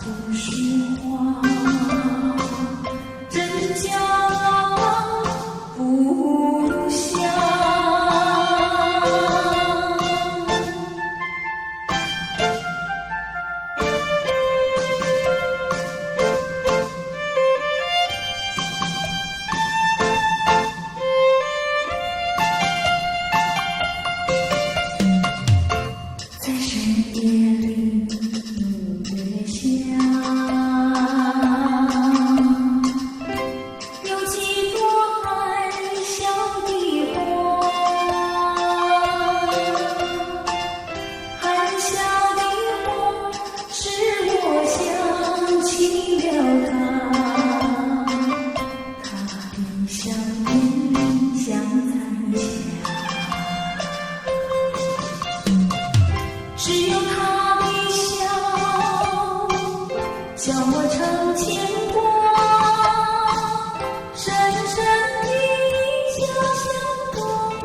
不是话，真假不详。在深夜里，月下有几朵含笑的花，含笑的花使我想起了他，他的笑印象残霞。只有他的笑，叫我常牵挂，深深的家乡的花。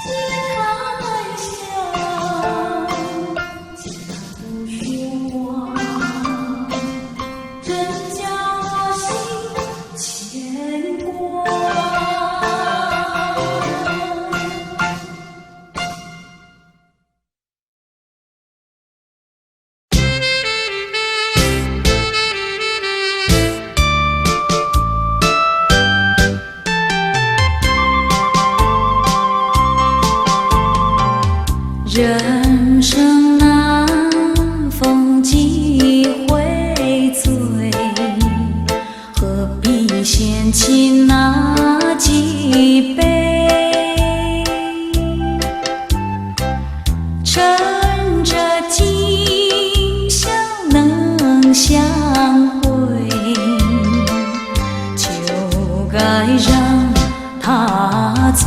见他微笑，见他不说话，真叫我心牵挂。人生难逢几回醉，何必嫌弃那几杯？趁着今宵能相会，就该让他醉。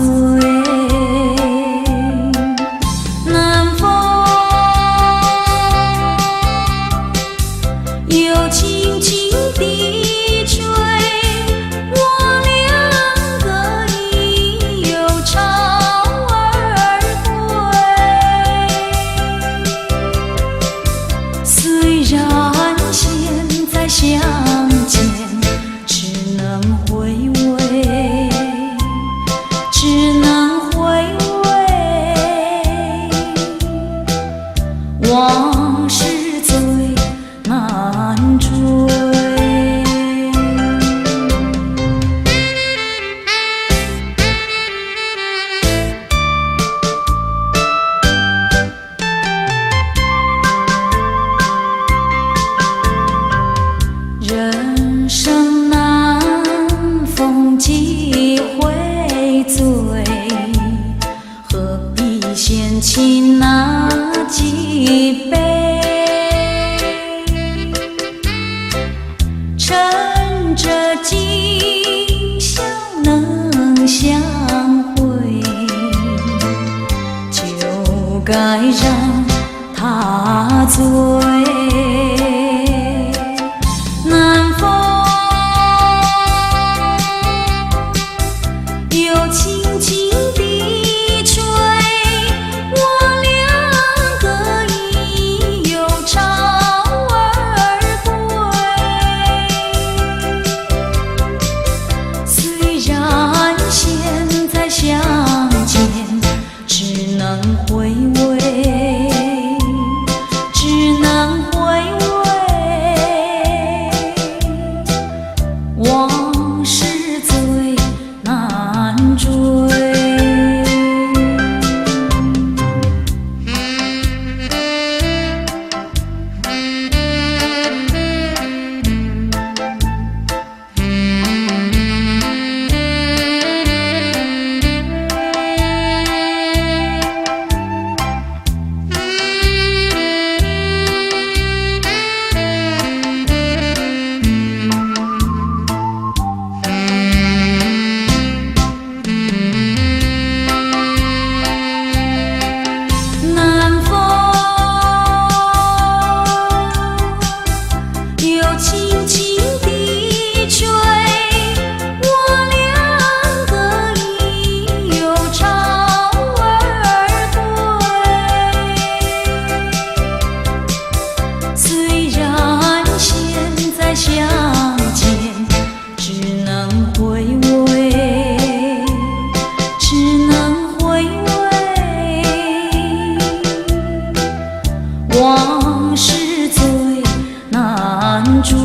又轻轻地吹，我两个已有潮儿归。虽然现在相见，只能回味，只能回味。往事最难追。人生难逢几回醉，何必嫌弃那几杯？趁着今宵能相会，就该让他醉。南风又轻轻地吹，我两个已有潮儿归。虽然现在相见，只能回味，只能往事最难追。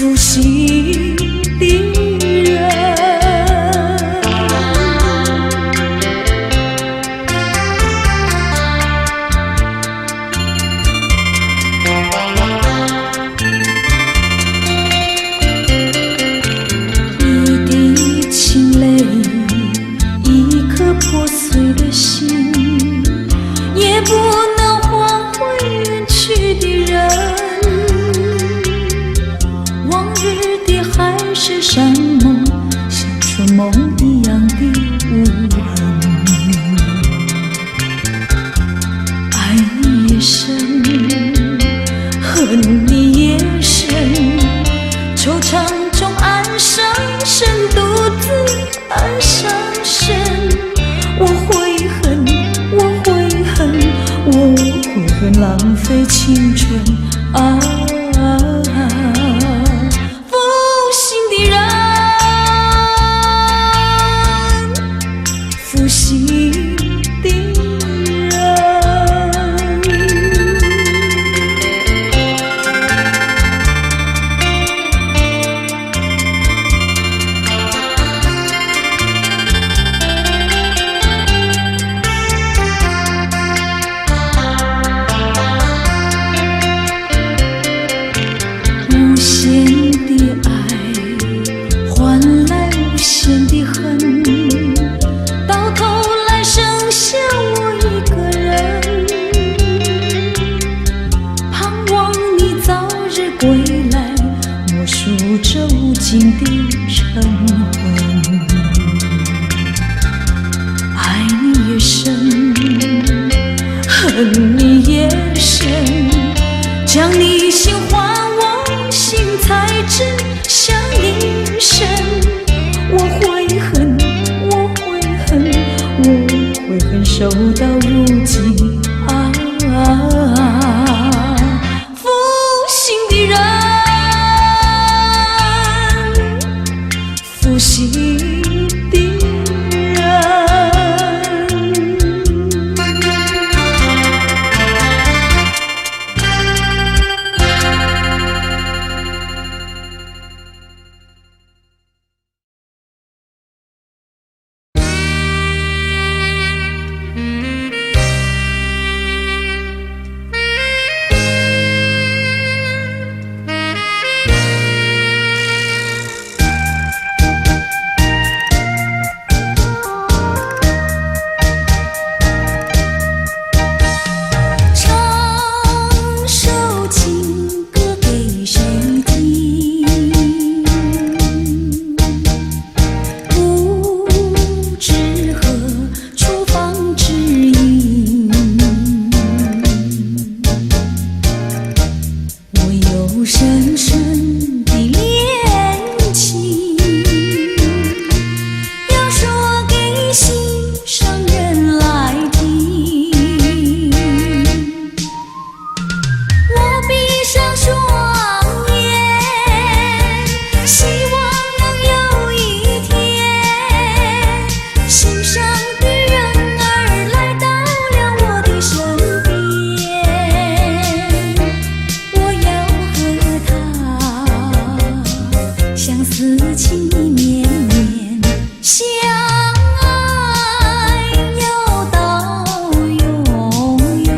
负心的人。一滴清泪，一颗破碎的心，也不能换回远去的人。往日的海誓山盟，像春梦一样的无痕。爱你也深，恨你也深，惆怅中暗伤神，独自暗伤神。我悔恨，我悔恨，我悔恨浪费青春啊！负心的人，负心的人。无限的爱换来无限的恨，到头来剩下我一个人。盼望你早日归来，默数这无尽的晨昏。爱你也深，恨你也深，将你心还我心，才知相依深。我悔恨，我悔恨，我悔恨，守到如今啊！负心的人，负心的人。深深的恋情，要说给心上人来听。我闭上双眼，希望能有一天，心上的人儿来到了我的身边。我要相思情绵绵，相爱要到永远。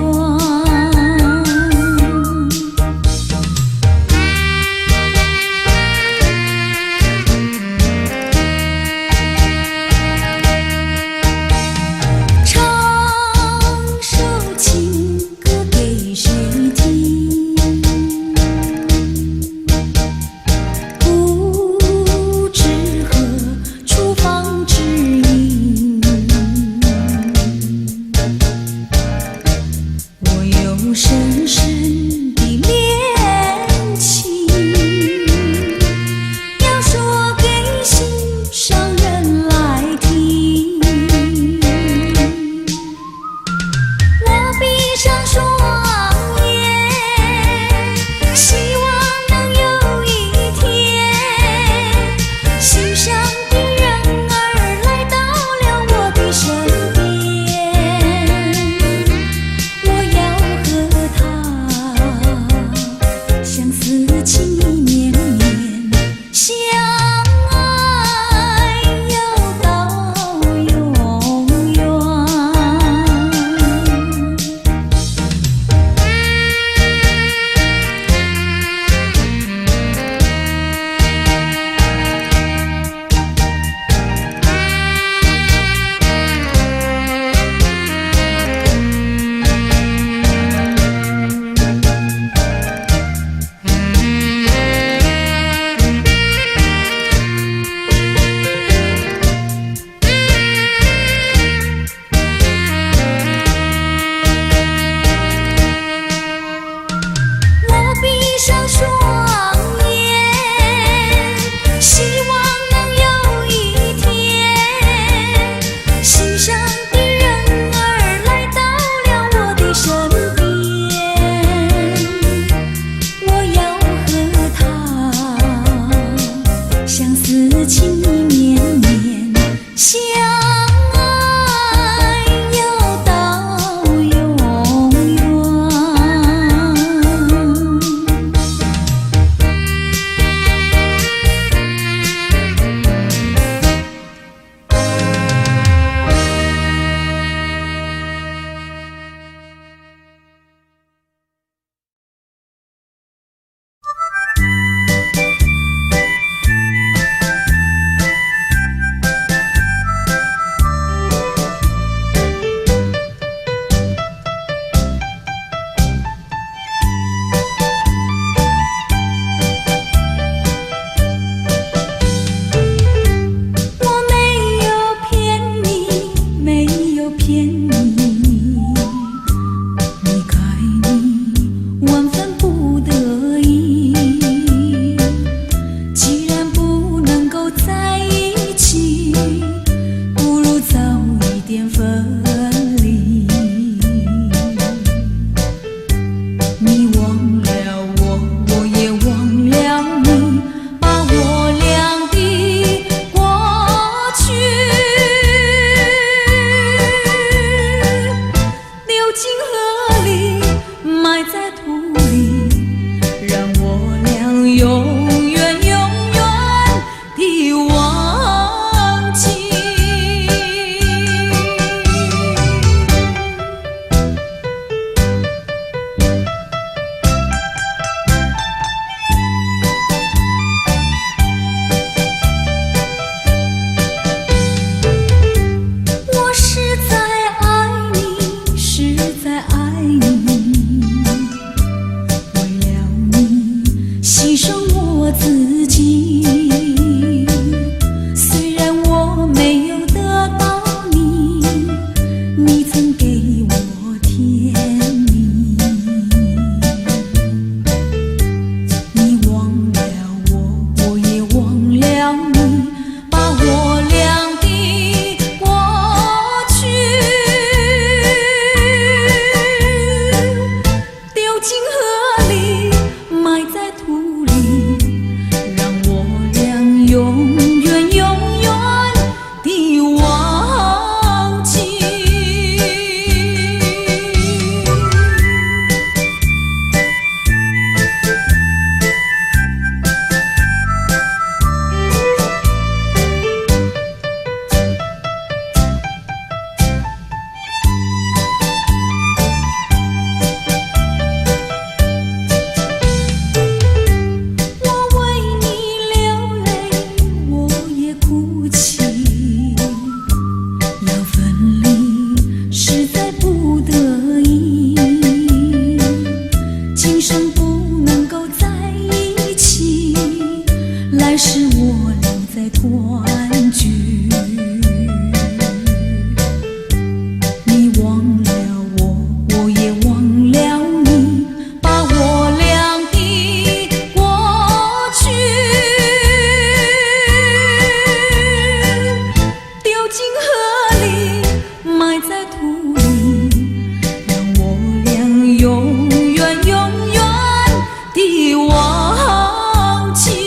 唱首情歌给谁听？不知还是我俩在团聚？你忘了我，我也忘了你，把我俩的过去丢进河里，埋在土里，让我俩永远永远地忘记。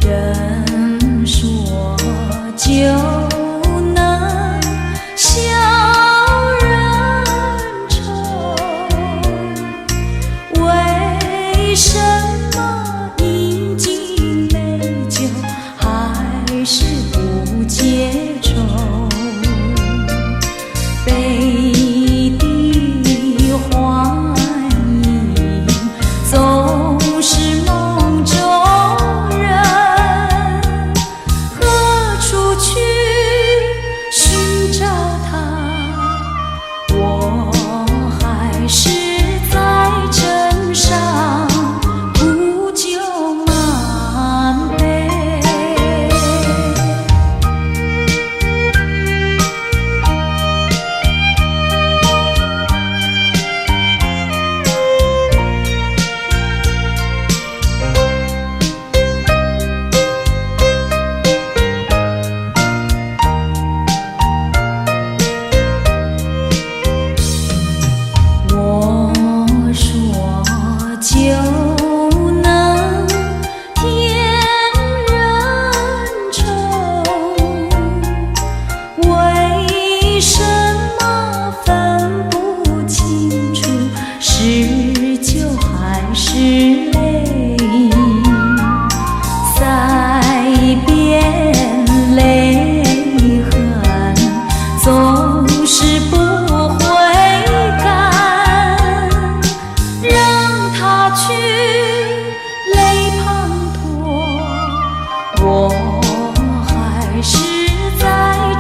人说就能笑人愁，为什么饮尽美酒还是不解愁？悲的欢迎总是梦中人，何处去寻找他？我还是在枕上苦酒满杯。我说就能添人愁，为什么分不清楚是酒还是泪？再变泪痕总是不悔改，让他去泪滂沱，我还是在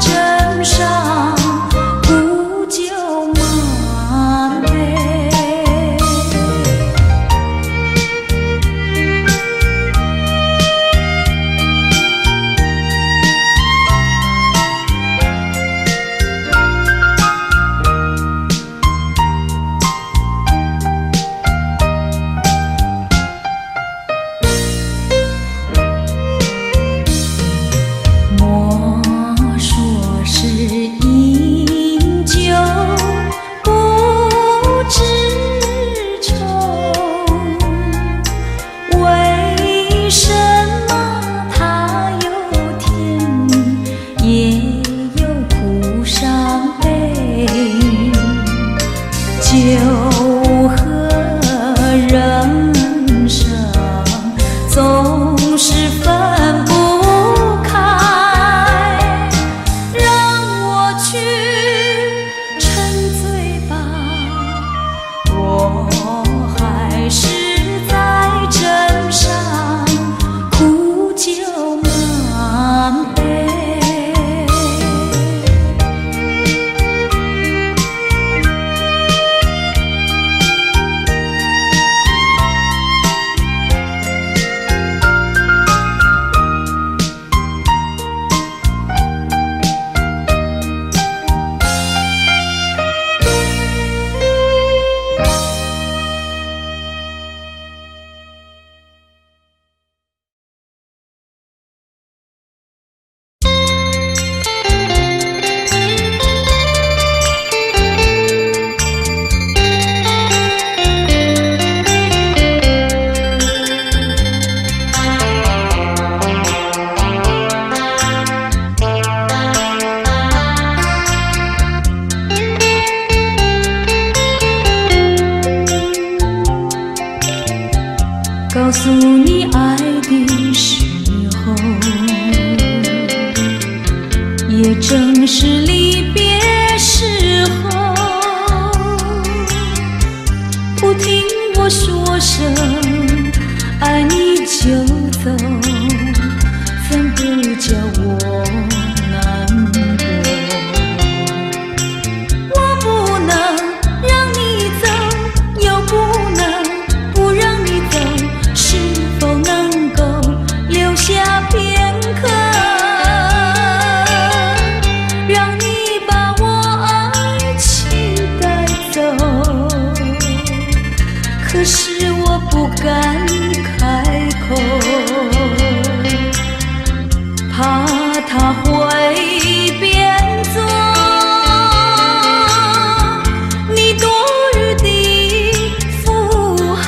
枕上苦酒满杯。莫说是饮酒不知愁，为什么他有甜蜜也有苦伤悲？酒和人生总是分不开，让我去沉醉吧，我还是在枕上苦酒满杯。诉你爱的时候，也正是离别时候。不听我说声爱你就走，怎不叫我难过？我不能让你走，又不能不让你走，是否能够留下片刻，让你把我爱情带走？可是我不敢开口，怕他会变作你多余的附和。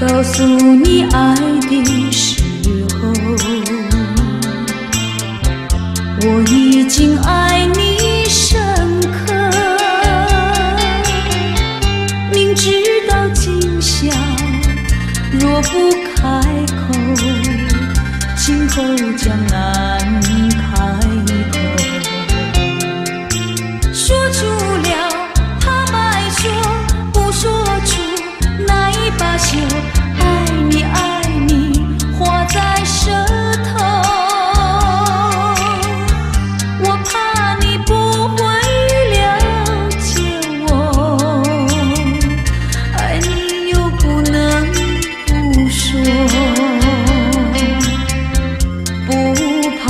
告诉你爱的时候，我已经爱你深刻。明知道今宵若不开口，今后将难开口。说出了怕白说，不说出那一把袖。爱你爱你画在舌头，我怕你不会了解我，爱你又不能不说，不怕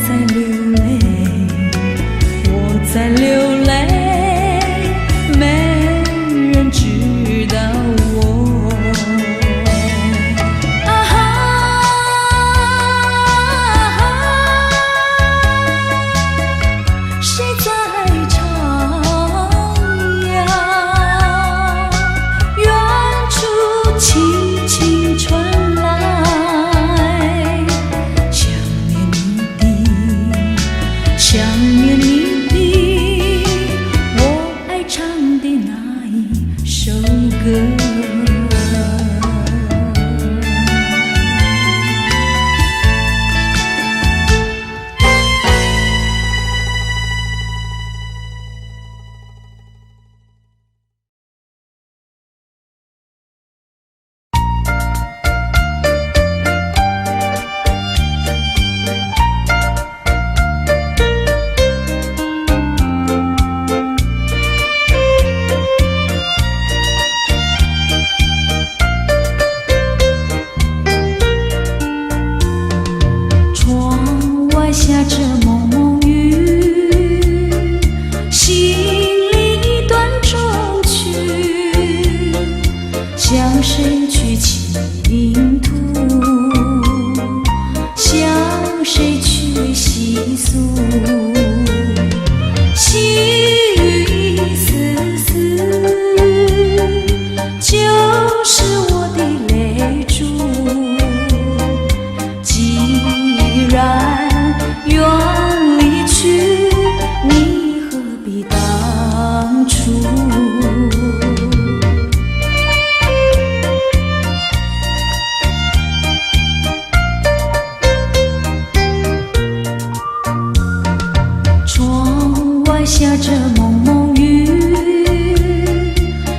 在流泪，我在流泪，没人知道我。啊哈，谁在唱呀？远处轻轻传来，想念你的，想念你的，我爱唱的那一首歌。下着蒙蒙雨，心里一段衷曲，向谁去倾吐，向谁去细诉，细雨一丝丝，就是我的泪珠。既然远离去，你何必当初？窗外下着蒙蒙雨，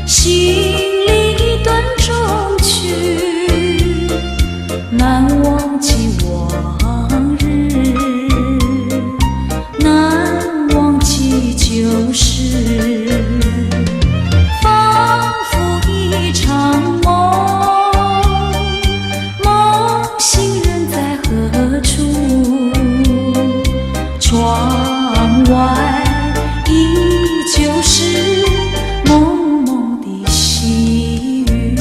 心里一段衷曲，难忘记往日，难忘记旧事，仿佛一场梦，梦醒人在何处？窗外依旧是蒙蒙的细雨。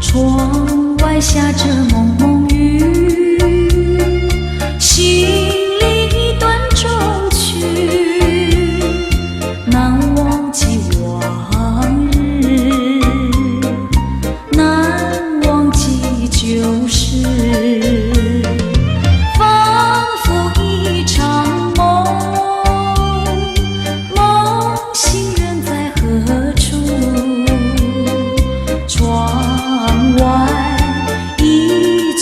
窗外下着蒙蒙雨，心里一段衷曲，难忘记往日，难忘记旧事，仿佛一场梦，梦醒人在何处？窗外依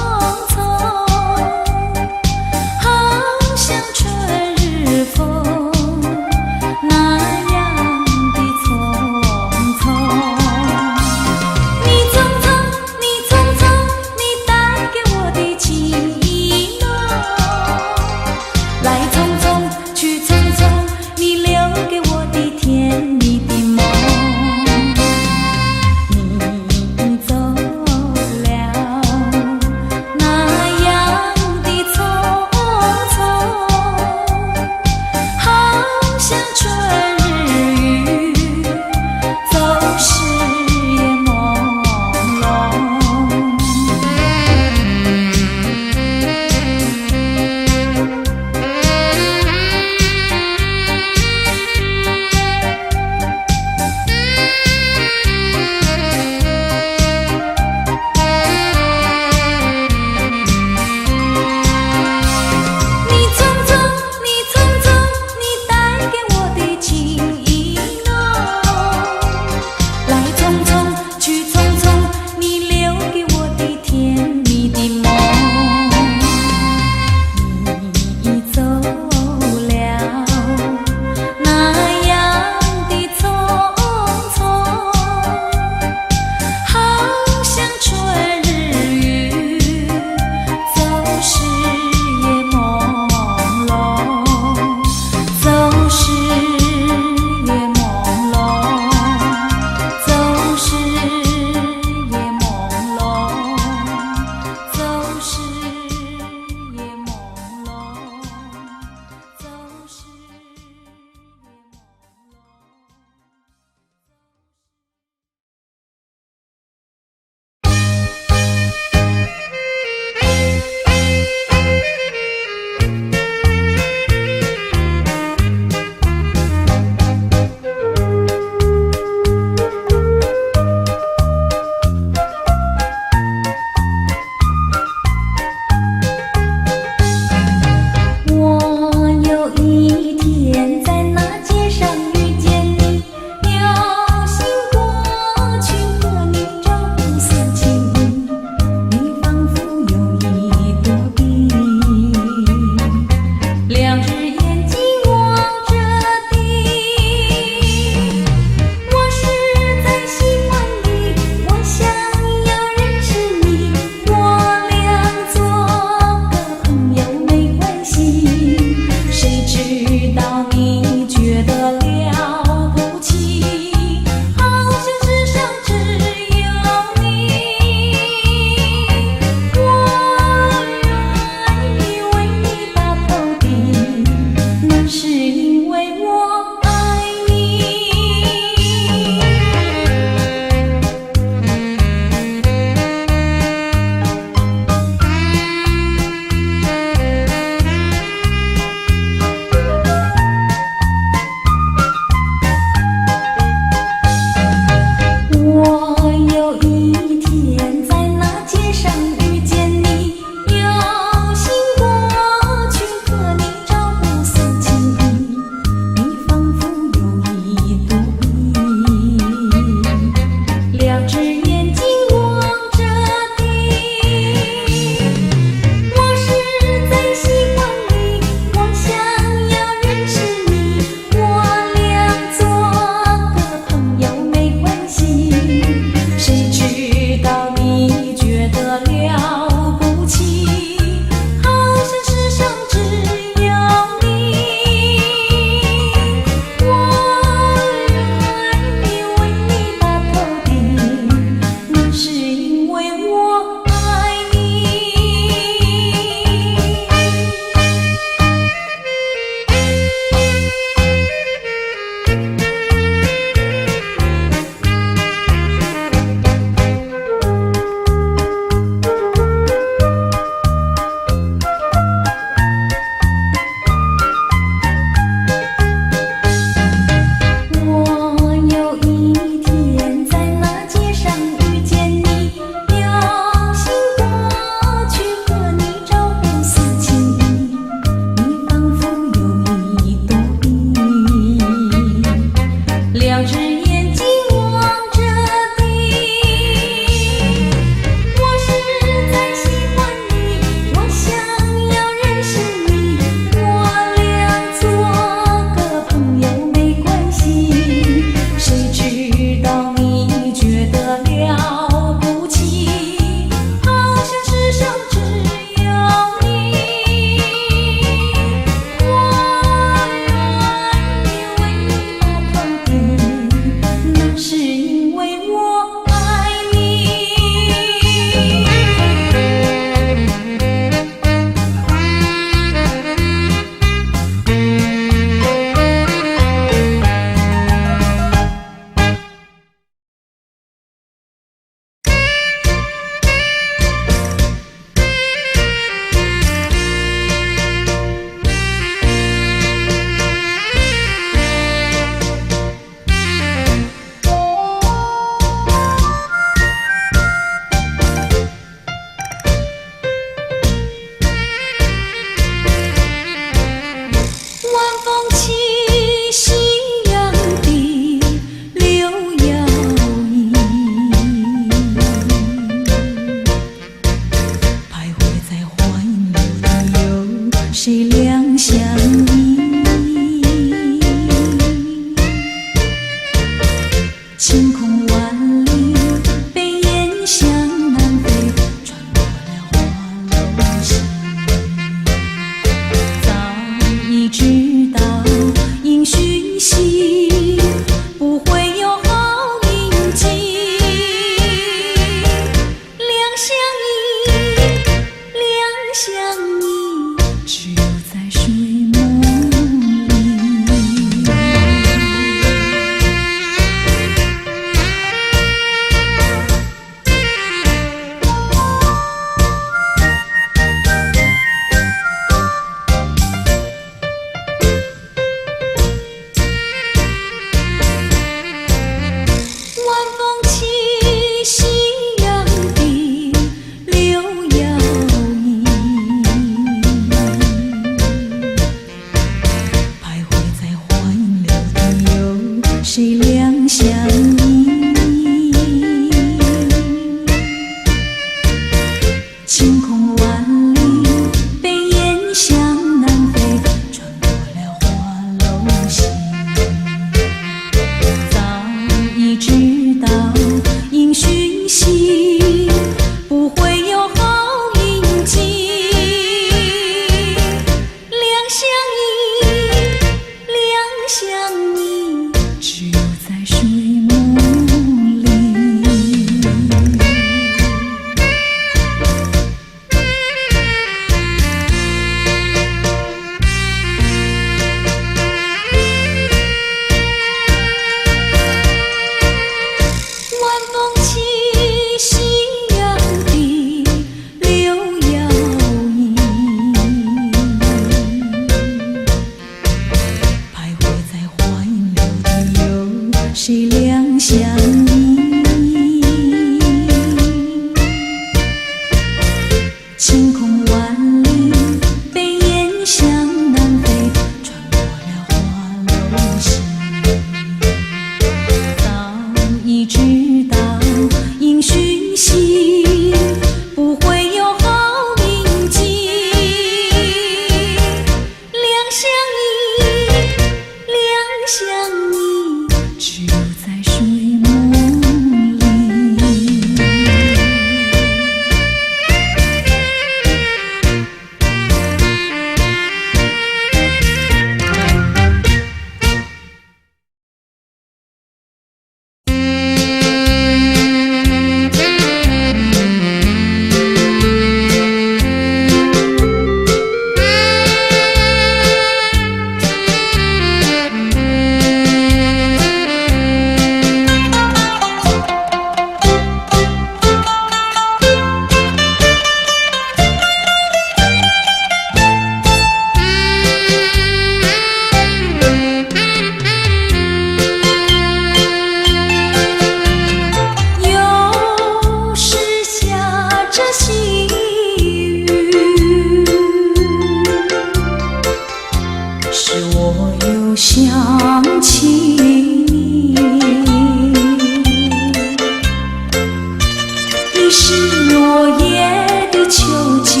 你是落叶的秋季，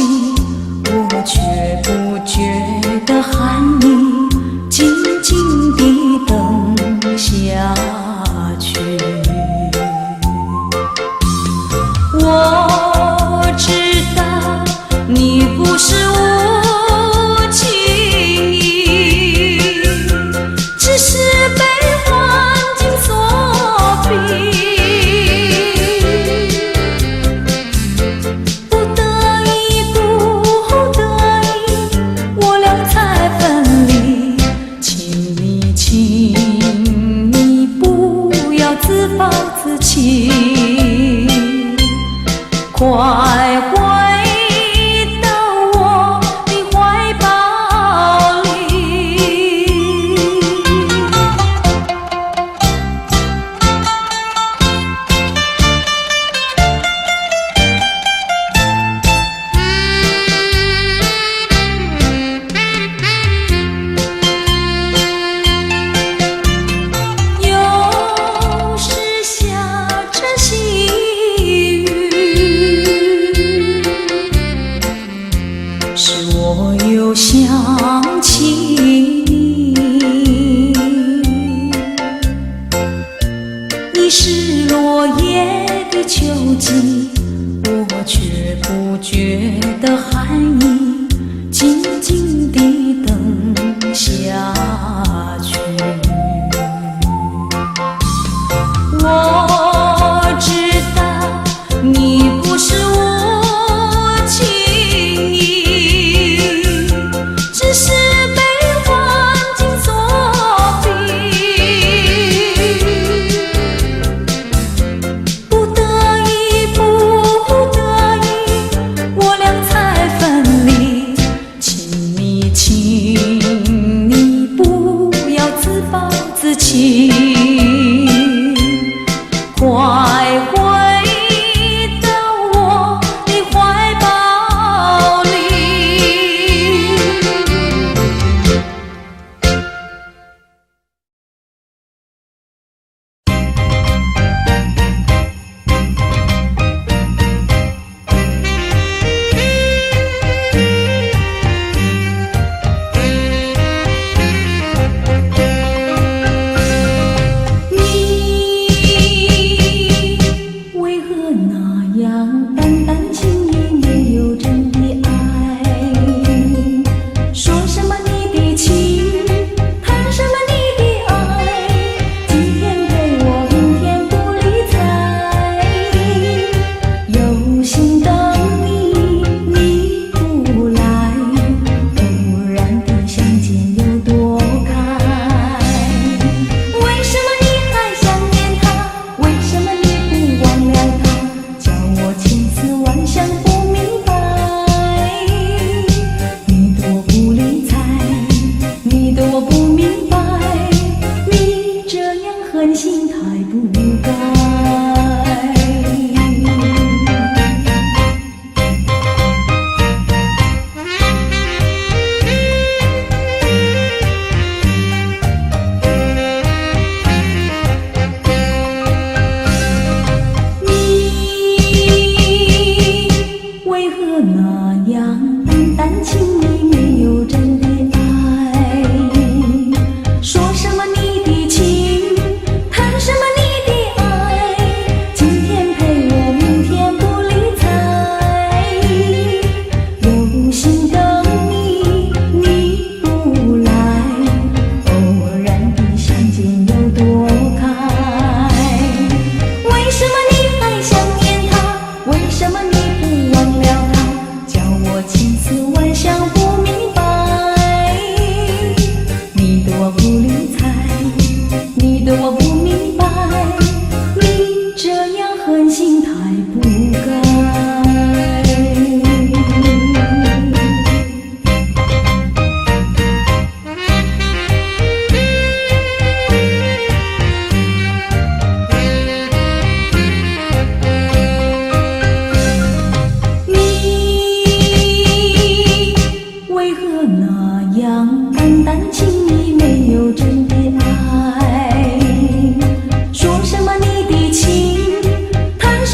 我却不觉得寒意，静静地等下去。我知道你不是无情意，只是被环境所逼。自暴自弃，快回到我的怀抱里。我又想起你，你是落叶的秋季，我却不觉得寒意，静静地等下去。我知道你不是无情意，只是被环境所逼，不得已，不得已，我俩才分离。请你不要自暴自弃，快回到我的怀抱里。说什么你的情，谈什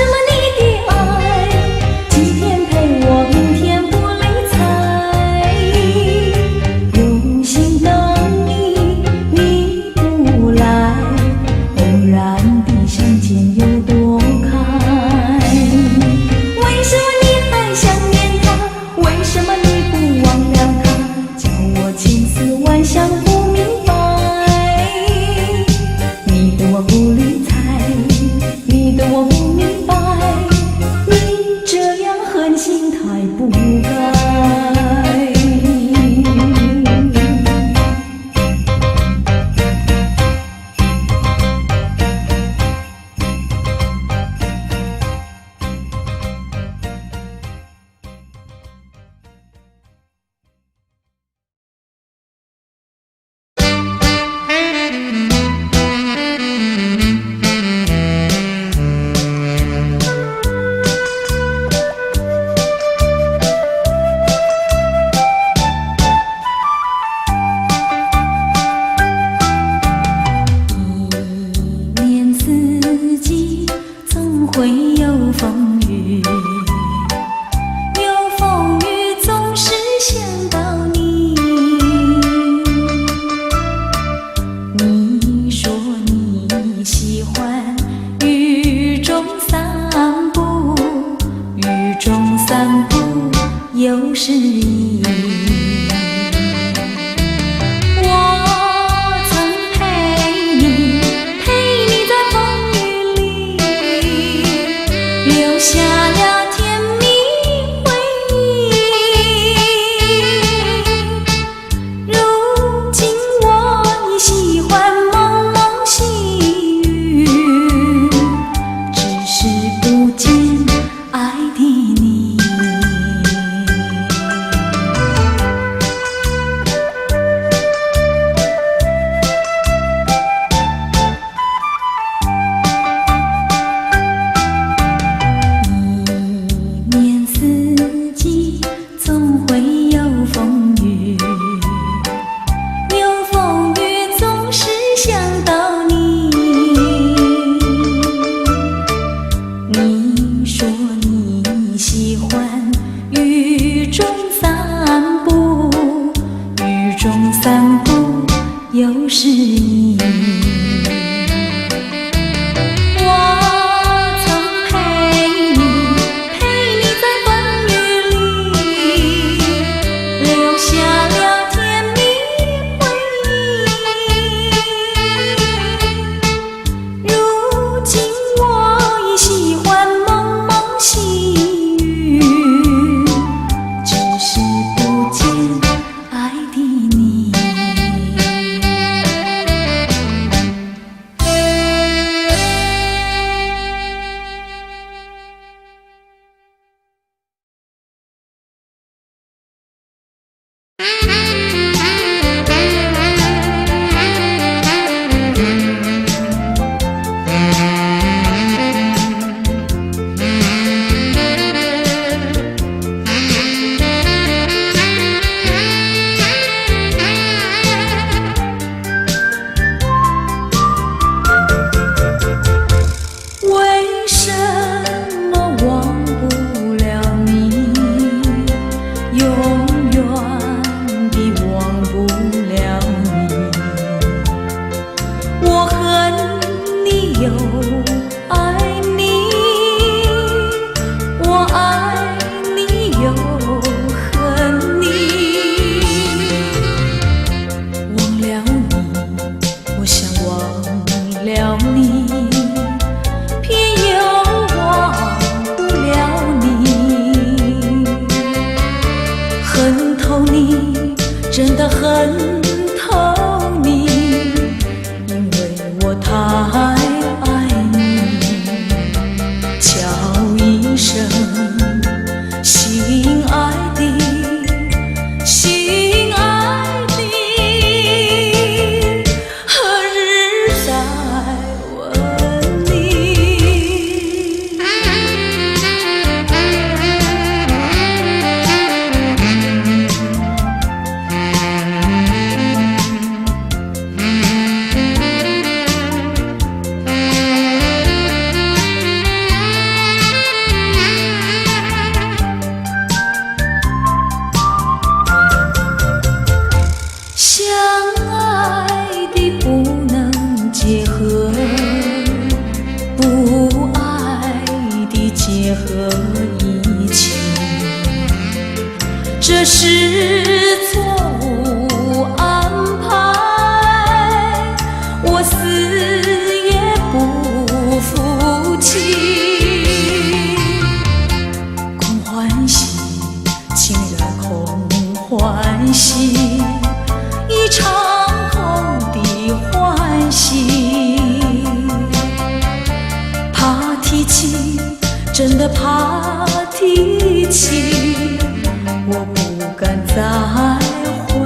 么你的爱。会有风雨，有风雨总是想到你。你说你喜欢雨中散步，雨中散步有诗意。下了甜蜜回忆，如今我已喜欢蒙蒙细雨，只是不见爱的你。你说你喜欢雨中散步，雨中散步有诗意。我曾陪你在风雨里，留下了甜蜜回忆。如今我已喜欢蒙蒙细雨，只是不见爱的你。为什么忘不了你，永远地忘不了你？我恨你又爱你，我爱你又恨你。忘了你，我想忘了你，恨透你，真的恨透你，因为我太爱你。叫一声心爱的，心爱的，何日再问你？相爱的不能结合，不爱的结合一起，这是错误安排，我死也不服气。空欢喜，情人空欢喜，一场空的欢喜。怕提起，真的怕提起，我不敢再回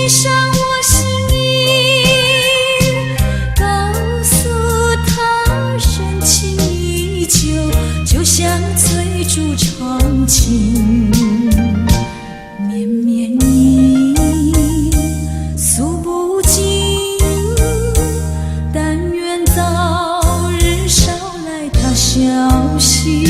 系上我心意，告诉他深情依旧，就像翠竹长青，绵绵意，诉不尽。但愿早日捎来他消息。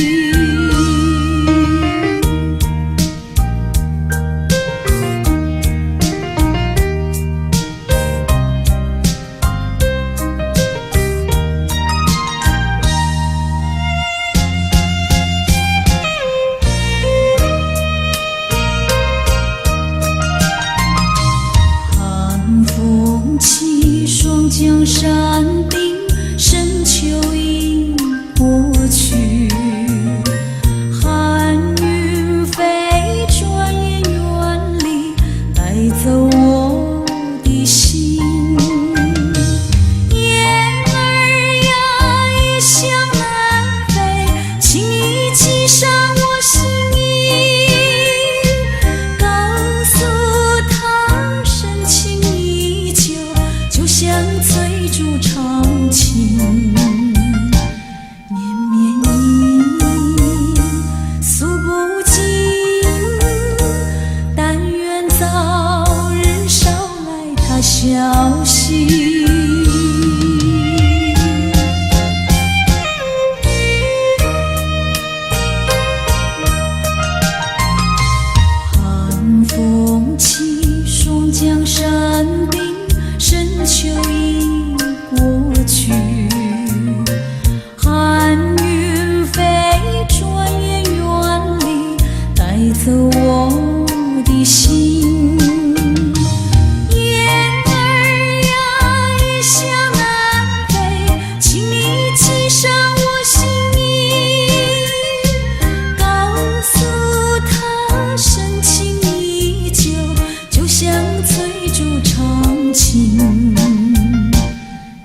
江山冰，深秋已过去，寒云飞，转眼远离，带走我的心。雁儿呀，一向南飞，请你系上我心意，告诉他深情依旧，就像翠竹长青，绵绵意，诉不尽。但愿早日捎来他消息。寒风起，霜降山冰，深秋已过去，寒云飞，转眼远离，带走我的心。雁儿呀，一向南飞，请你系上我心意，告诉他深情依旧，就像翠竹长青，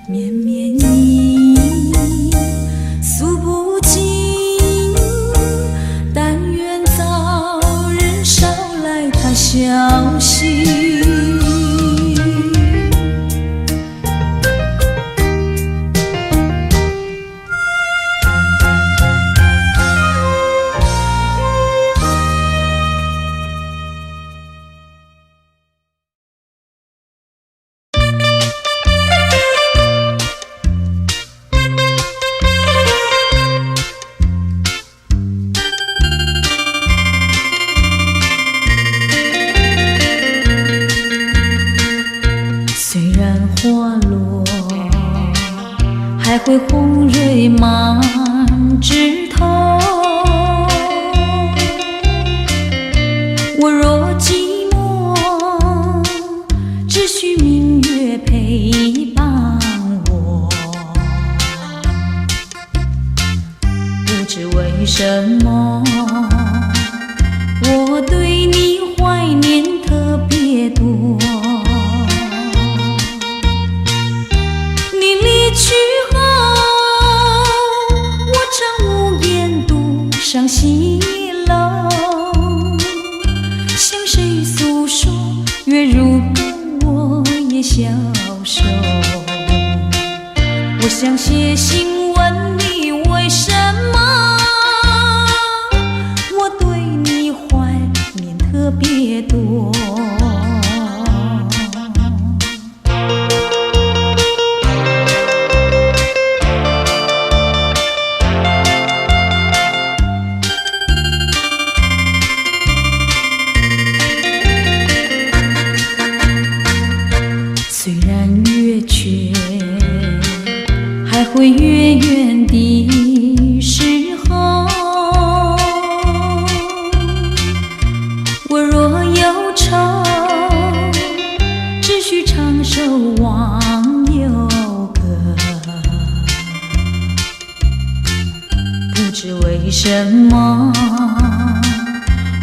绵绵意，诉不尽。但愿早日捎来他消息。虽然花落，还会红蕊满枝头。我若寂寞，只需明月陪伴我。不知为什么，我对你怀念特别多。去后，我常无言独上西楼，向谁诉说？月如歌，我也消瘦。我想写信问你，为什么我对你怀念特别多？虽然月缺，还会月圆的时候。我若忧愁，只需唱首忘忧歌。不知为什么，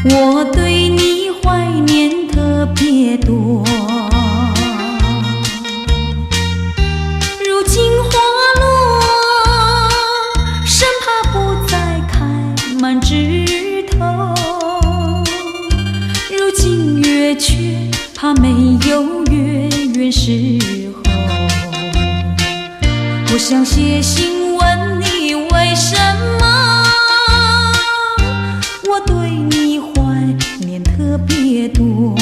我对你怀念特别多。如今花落，生怕不再开满枝头。如今月缺，怕没有有月圆时候，我想写信问你为什么我对你怀念特别多。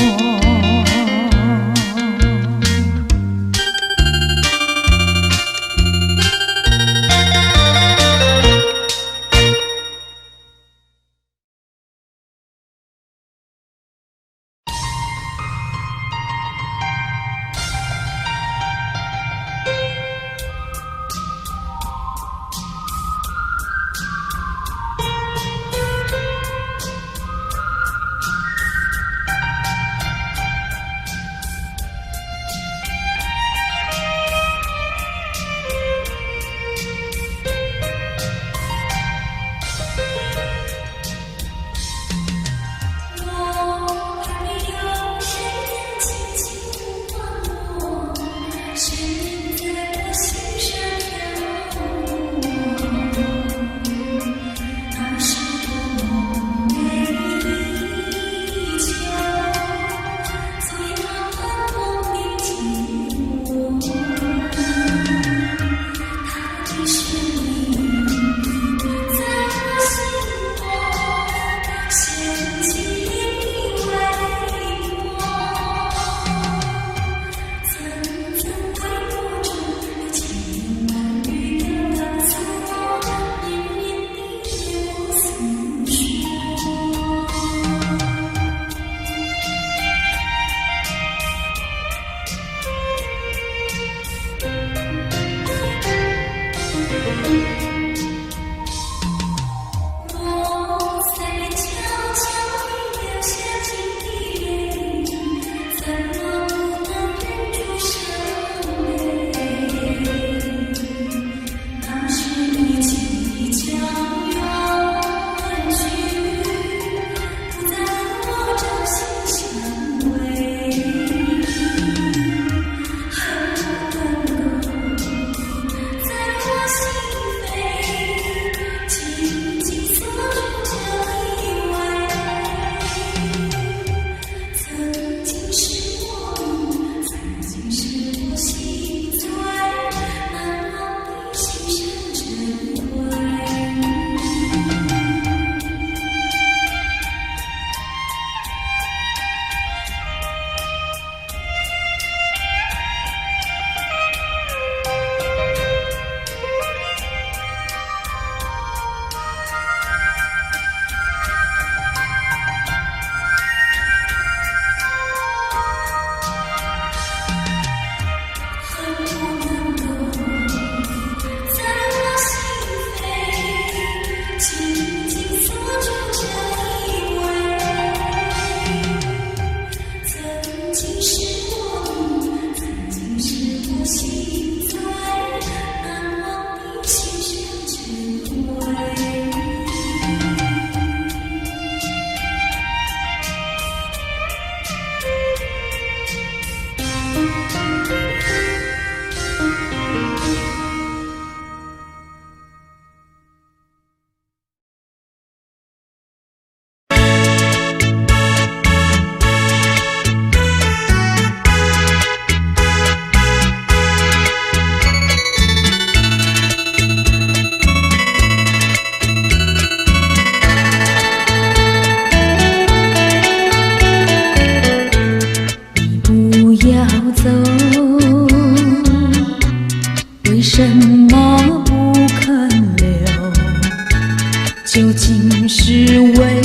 究竟是为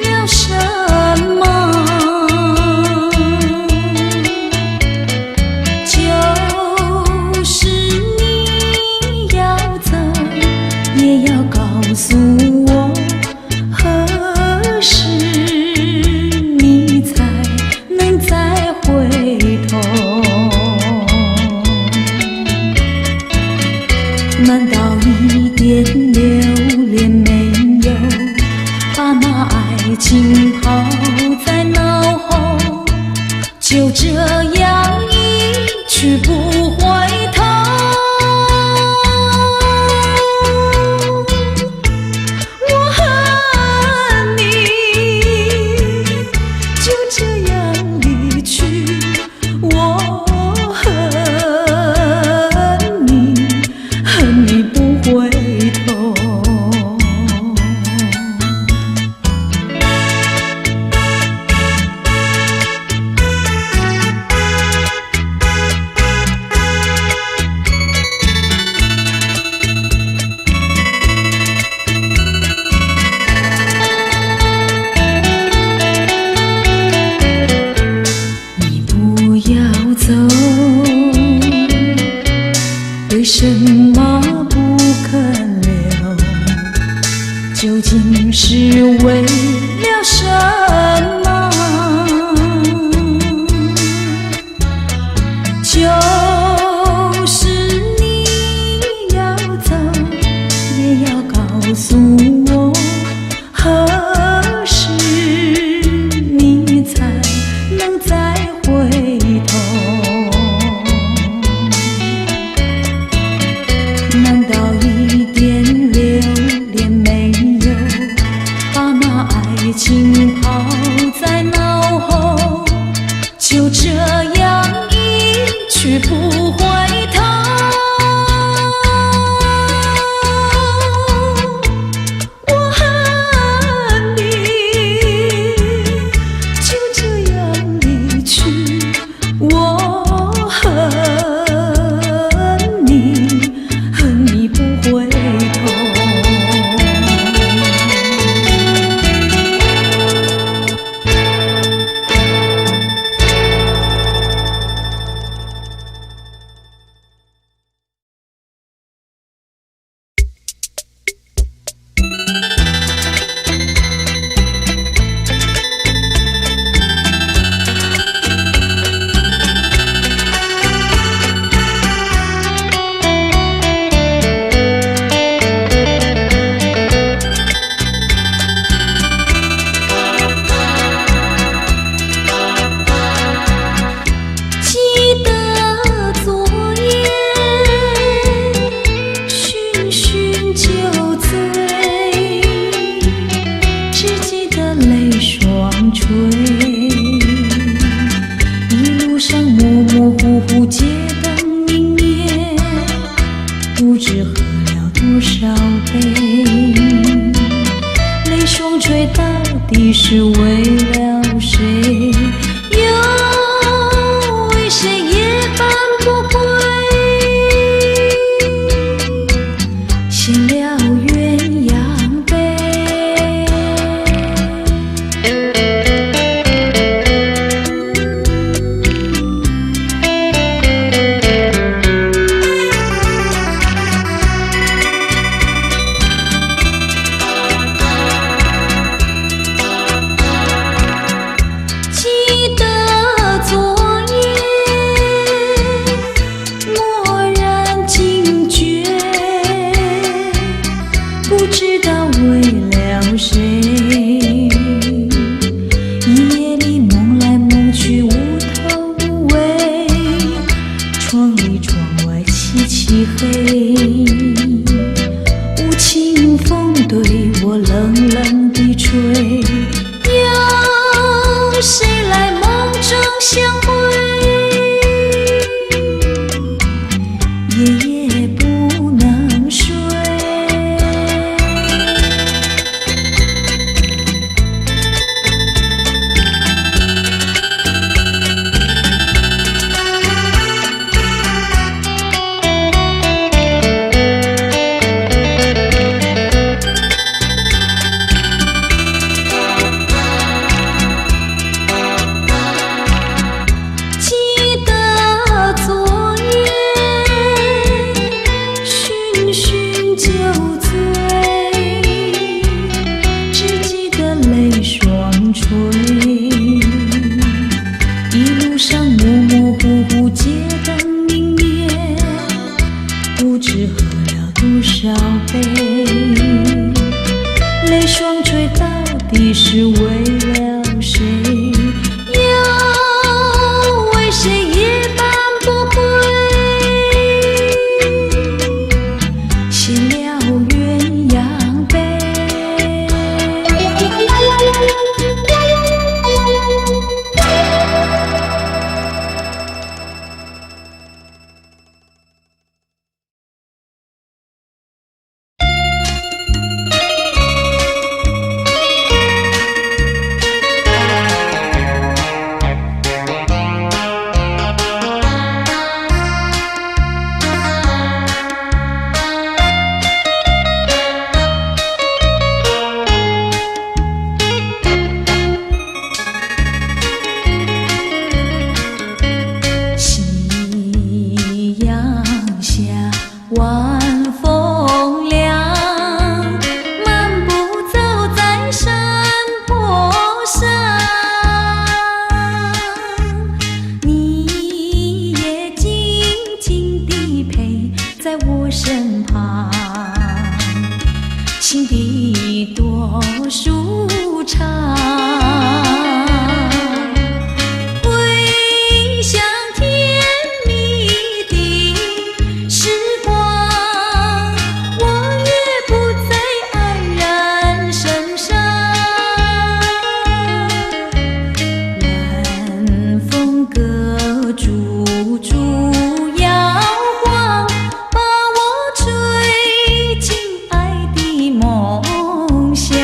了什么？就是你要走，也要告诉我，何时你才能再回头？难道一点留恋没有，把那爱情抛在脑后，就这样一去不回头？我和你就这样离去，我为什么不肯留？究竟是为了什么？就是你要走，也要告诉我，何时你才能再回头？难道一点留恋没有，把那爱情抛在脑后，就这样一去不回头？我恨你，就这样离去，我恨你，恨你不回头。一路上模模糊糊，街灯明灭，不知喝了多少杯。泪双垂到底是为了谁？又为谁夜半不归？闲了鸳鸯杯。记烛摇晃，把我吹进爱的梦乡。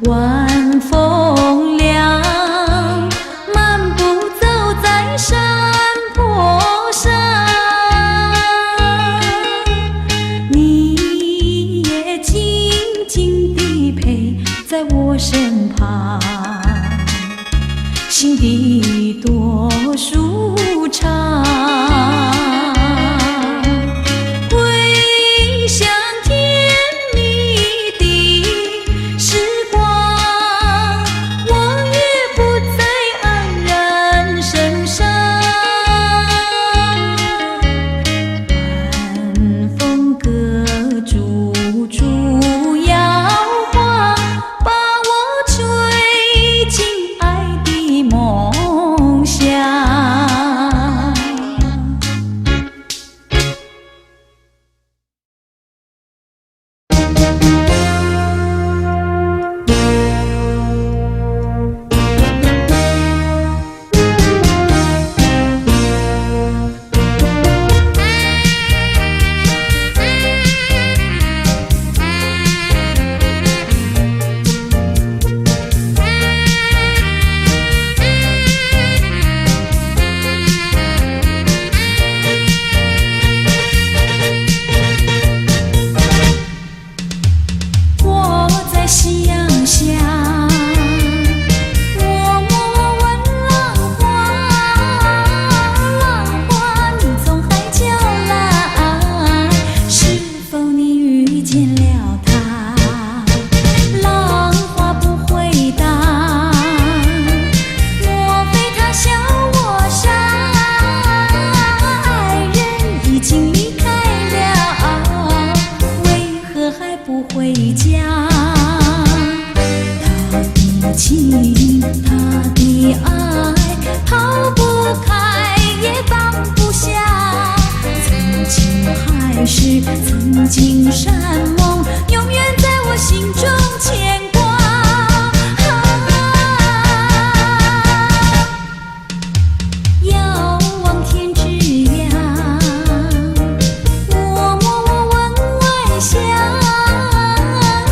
晚风凉，漫步走在山坡上，你也静静地陪在我身旁，心底多舒畅。是曾经山盟，永远在我心中牵挂。遥望天之涯，我默默问晚霞，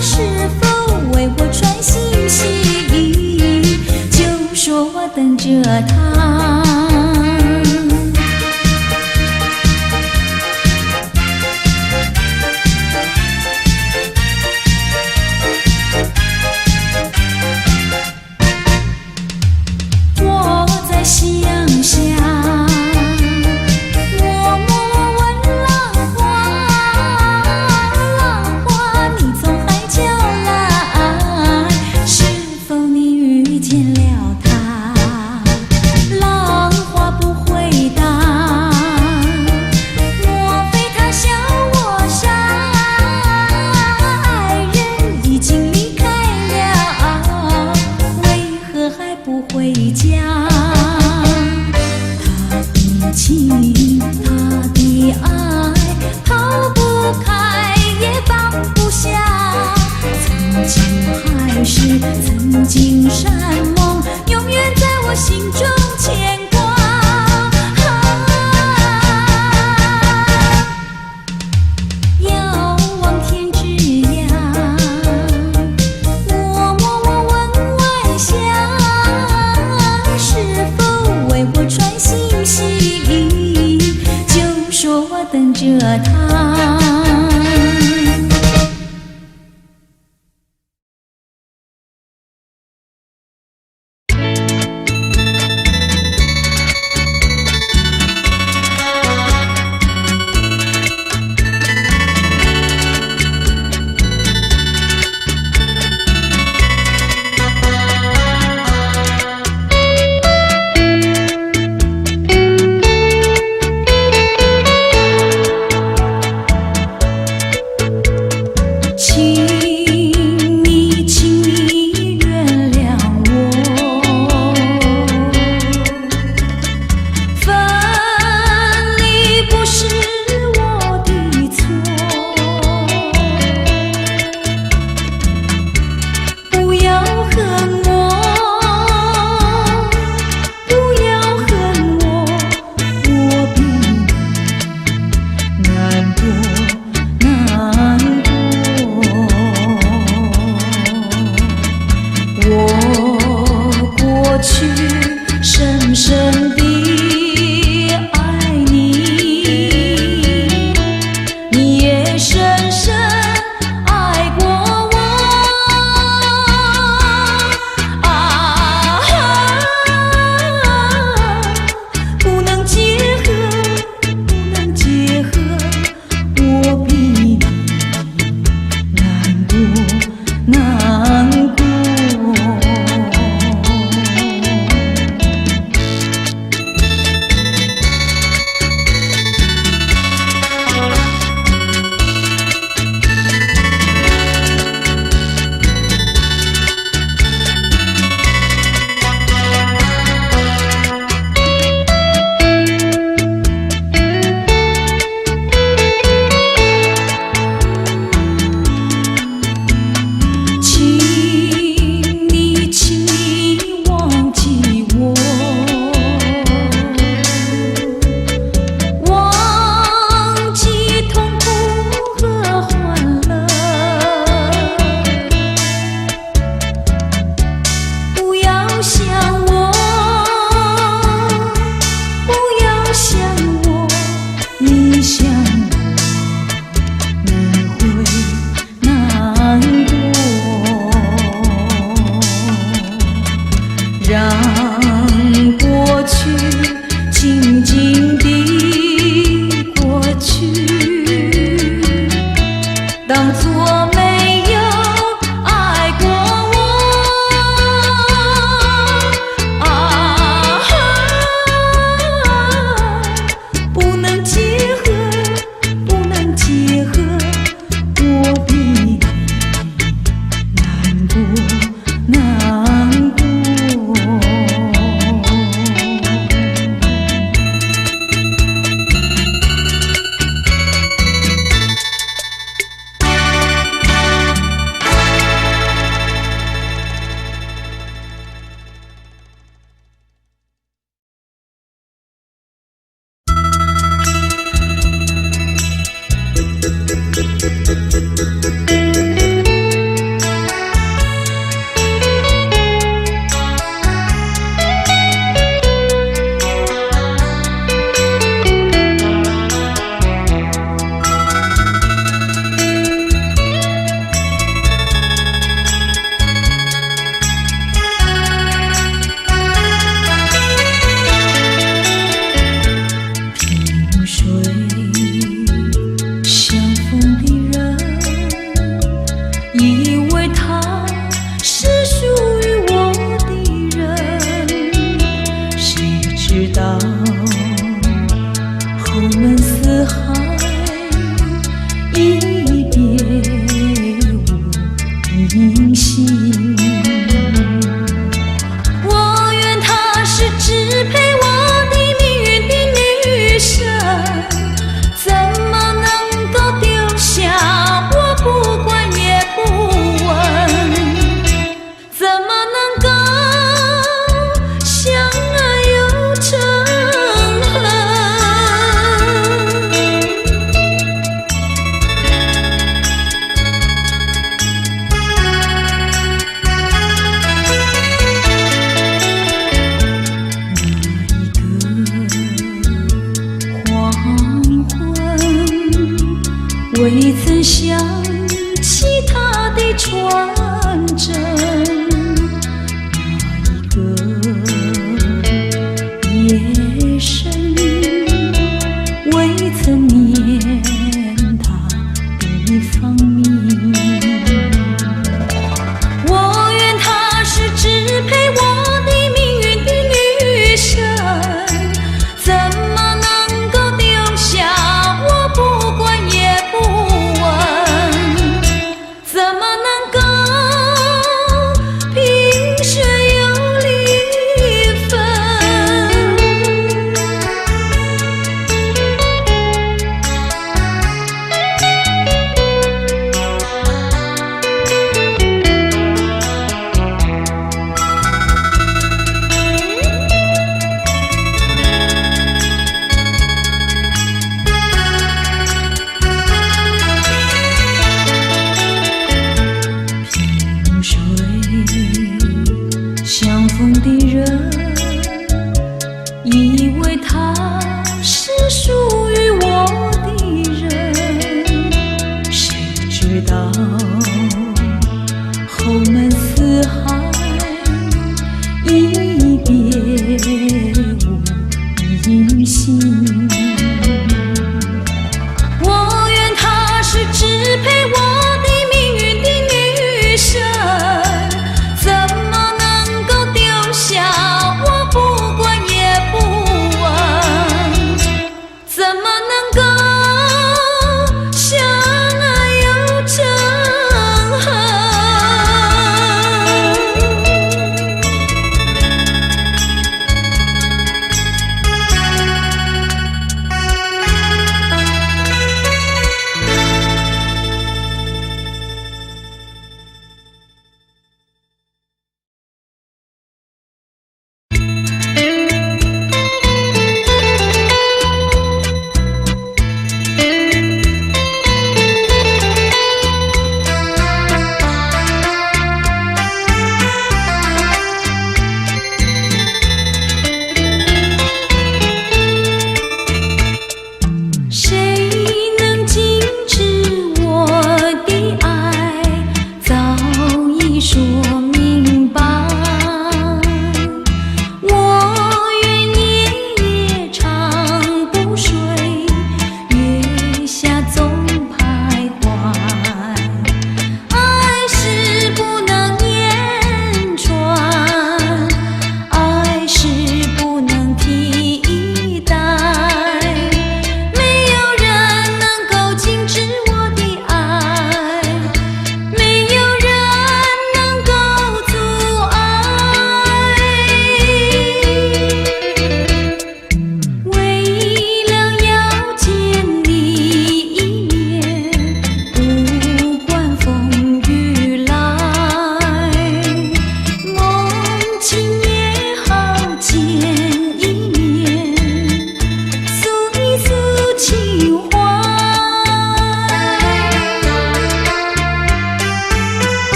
是否为我传信息？就说我等着他。曾经山盟，永远在我心中牵挂。遥望天之涯，我默默问晚霞，是否为我传信息？就说我等着他。未曾想起他的传真，那一个夜深，未曾念他的芳名。我愿她是支配我的命运的女神，怎么能够丢下我不管也不问？怎么能够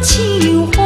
情怀。